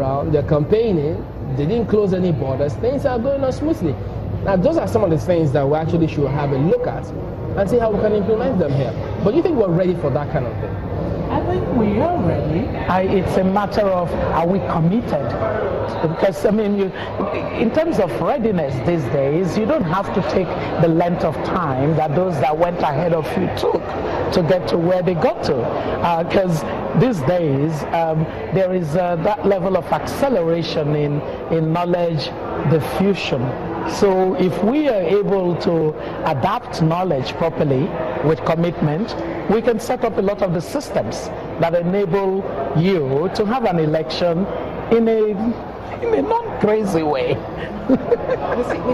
around, they're campaigning, they didn't close any borders, things are going on smoothly. Now, those are some of the things that we actually should have a look at and see how we can implement them here. But you think we're ready for that kind of thing? I think we are ready. It's a matter of, are we committed? Because, I mean, in terms of readiness these days, you don't have to take the length of time that those that went ahead of you took to get to where they got to. Because these days, there is that level of acceleration in knowledge diffusion. So if we are able to adapt knowledge properly with commitment, we can set up a lot of the systems that enable you to have an election in a non-crazy way. we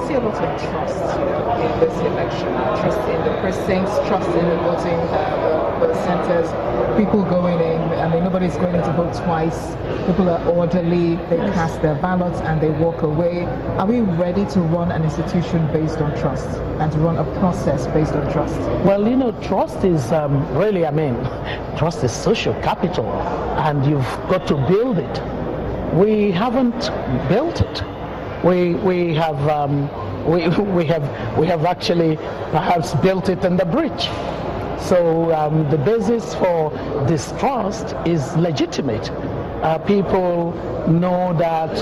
see a lot of trust in this election, trust in the precincts, trust in the voting centers, people going in. I mean, nobody's going in to vote twice. People are orderly, they cast their ballots and they walk away. Are we ready to run an institution based on trust and to run a process based on trust? Well, trust is really, trust is social capital, and you've got to build it. We haven't built it. We have actually perhaps built it in the bridge. So the basis for distrust is legitimate. People know that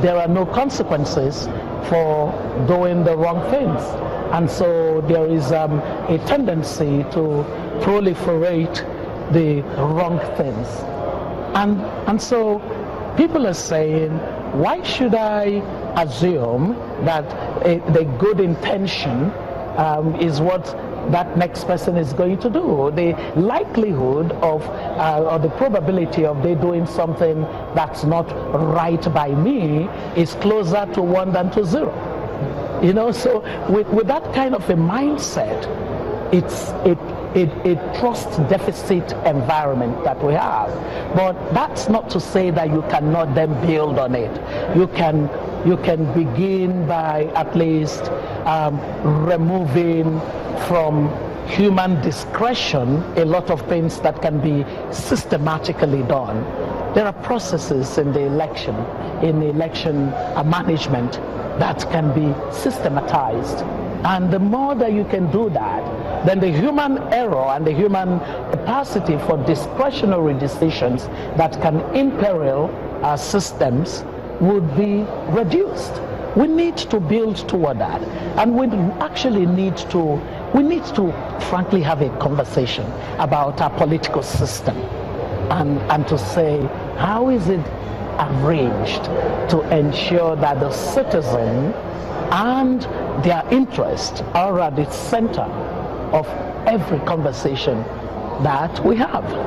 there are no consequences for doing the wrong things, and so there is a tendency to proliferate the wrong things, and so people are saying, why should I assume that the good intention is what that next person is going to do? The likelihood of or the probability of they doing something that's not right by me is closer to 1 than to 0. So with that kind of a mindset, it's a trust deficit environment that we have. But that's not to say that you cannot then build on it. You can begin by at least removing from human discretion a lot of things that can be systematically done. There are processes in the election management that can be systematized. And the more that you can do that, then the human error and the human capacity for discretionary decisions that can imperil our systems would be reduced. We need to build toward that. And we actually need to frankly have a conversation about our political system and to say, how is it arranged to ensure that the citizen and their interests are at the center of every conversation that we have.